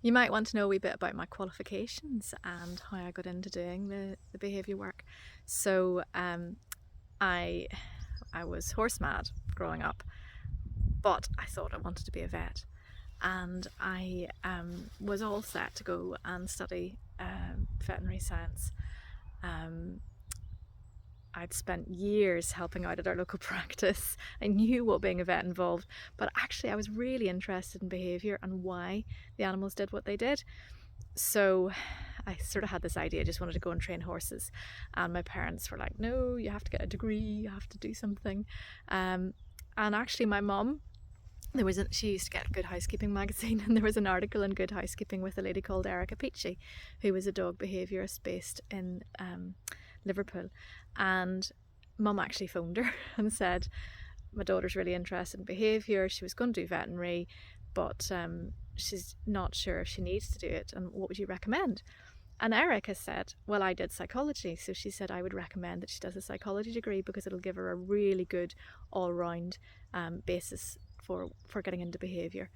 You might want to know a wee bit about my qualifications and how I got into doing the behaviour work. So I was horse mad growing up, but I thought I wanted to be a vet, and I was all set to go and study veterinary science. Um, I'd spent years helping out at our local practice. I knew what being a vet involved, but actually I was really interested in behaviour and why the animals did what they did. So I sort of had this idea, I just wanted to go and train horses. And my parents were like, no, you have to get a degree, you have to do something. And actually my mum, she used to get Good Housekeeping magazine, and there was an article in Good Housekeeping with a lady called Erica Peachy, who was a dog behaviourist based in Liverpool. And mum actually phoned her and said, my daughter's really interested in behaviour, she was going to do veterinary, but she's not sure if she needs to do it, and what would you recommend? And Erica said, well, I did psychology, so she said I would recommend that she does a psychology degree because it'll give her a really good all-round basis for getting into behaviour.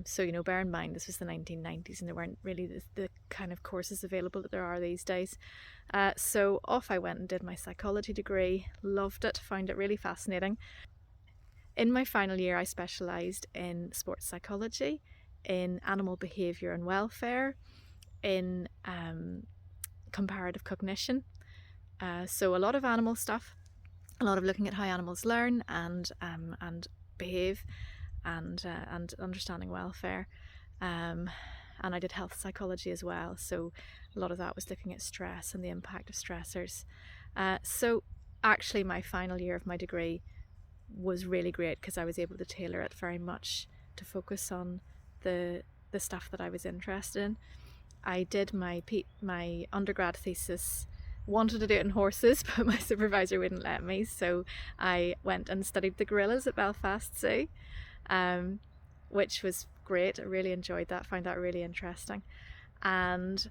So, bear in mind this was the 1990s and there weren't really the kind of courses available that there are these days. So off I went and did my psychology degree, loved it, found it really fascinating. In my final year, I specialised in sports psychology, in animal behaviour and welfare, in comparative cognition. So a lot of animal stuff, a lot of looking at how animals learn and behave, and understanding welfare. And I did health psychology as well. So a lot of that was looking at stress and the impact of stressors. So actually my final year of my degree was really great because I was able to tailor it very much to focus on the stuff that I was interested in. I did my undergrad thesis, wanted to do it in horses, but my supervisor wouldn't let me, so I went and studied the gorillas at Belfast Zoo, which was great. I really enjoyed that, found that really interesting. And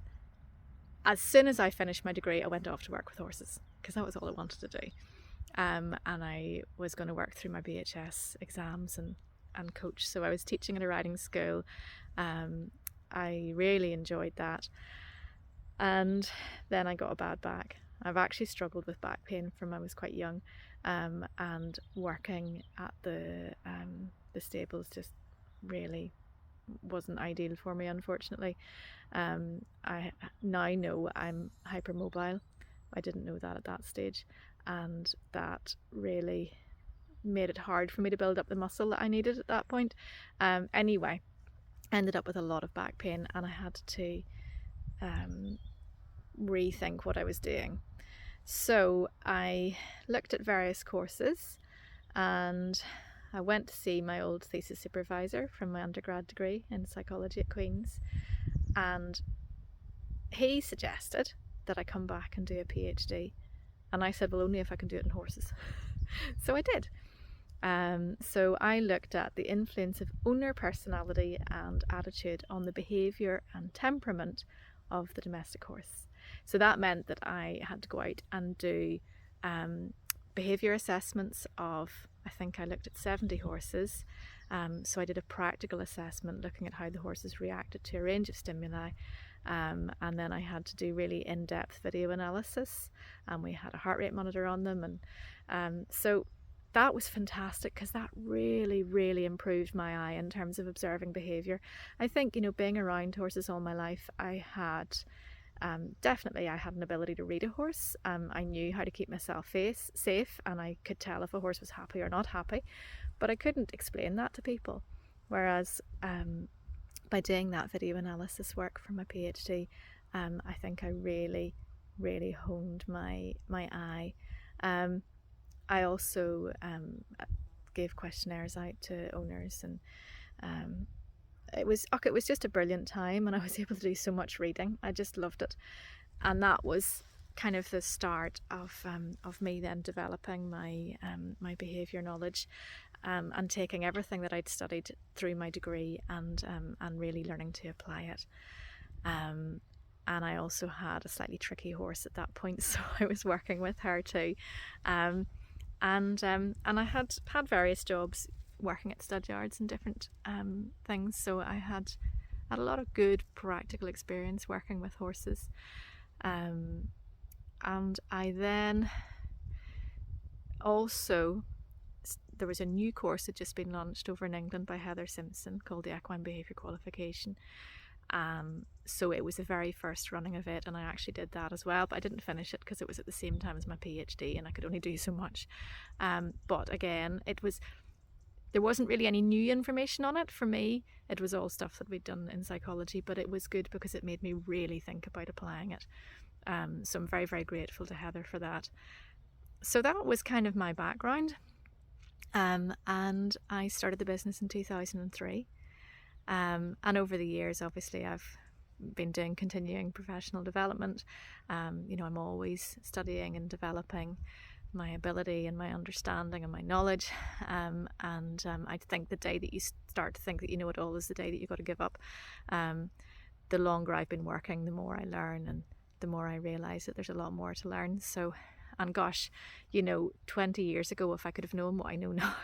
as soon as I finished my degree, I went off to work with horses because that was all I wanted to do. And I was going to work through my BHS exams and coach. So I was teaching at a riding school. I really enjoyed that. And then I got a bad back. I've actually struggled with back pain from when I was quite young, and working at the stables just really wasn't ideal for me, unfortunately. I now know I'm hypermobile. I didn't know that at that stage, and that really made it hard for me to build up the muscle that I needed at that point. Anyway, ended up with a lot of back pain, and I had to rethink what I was doing. So I looked at various courses, and I went to see my old thesis supervisor from my undergrad degree in psychology at Queen's, and he suggested that I come back and do a PhD. And I said, well, only if I can do it in horses. So I did. So I looked at the influence of owner personality and attitude on the behaviour and temperament of the domestic horse. So that meant that I had to go out and do behaviour assessments of, I think I looked at 70 horses. So I did a practical assessment looking at how the horses reacted to a range of stimuli. And then I had to do really in-depth video analysis, and we had a heart rate monitor on them. And so that was fantastic because that really improved my eye in terms of observing behaviour. I think, being around horses all my life, I had definitely I had an ability to read a horse. I knew how to keep myself safe, and I could tell if a horse was happy or not happy, but I couldn't explain that to people. Whereas by doing that video analysis work for my PhD, I think I really honed my eye. I also gave questionnaires out to owners, and it was just a brilliant time, and I was able to do so much reading. I just loved it, and that was kind of the start of me then developing my my behaviour knowledge, and taking everything that I'd studied through my degree and really learning to apply it. And I also had a slightly tricky horse at that point, so I was working with her too. And I had various jobs working at stud yards and different things. So I had had a lot of good practical experience working with horses. And I then also, there was a new course that just been launched over in England by Heather Simpson called the Equine Behaviour Qualification. So it was the very first running of it, and I actually did that as well, but I didn't finish it because it was at the same time as my PhD and I could only do so much. But again, there wasn't really any new information on it for me. It was all stuff that we'd done in psychology, but it was good because it made me really think about applying it. So I'm very, very grateful to Heather for that. So that was kind of my background. And I started the business in 2003. And over the years, obviously, I've been doing continuing professional development. I'm always studying and developing my ability and my understanding and my knowledge. I think the day that you start to think that you know it all is the day that you've got to give up. The longer I've been working, the more I learn, and the more I realise that there's a lot more to learn. So, and gosh, 20 years ago, if I could have known what I know now,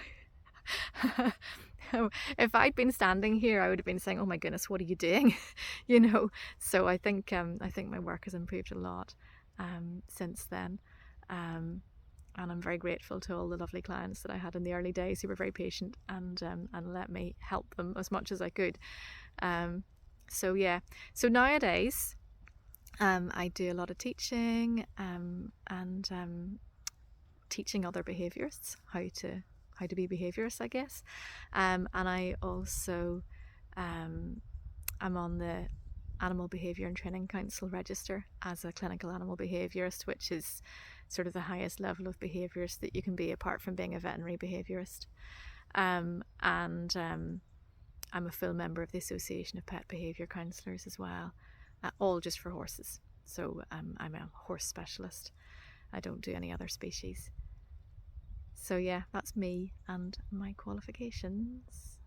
if I'd been standing here, I would have been saying, "Oh my goodness, what are you doing?" So I think my work has improved a lot since then, and I'm very grateful to all the lovely clients that I had in the early days who were very patient and let me help them as much as I could. So nowadays, I do a lot of teaching and teaching other behaviourists how to be behaviourists, I guess. And I also I'm on the Animal Behaviour and Training Council register as a clinical animal behaviourist, which is sort of the highest level of behaviourist that you can be apart from being a veterinary behaviourist. I'm a full member of the Association of Pet Behaviour Counsellors as well, all just for horses. So I'm a horse specialist. I don't do any other species. So yeah, that's me and my qualifications.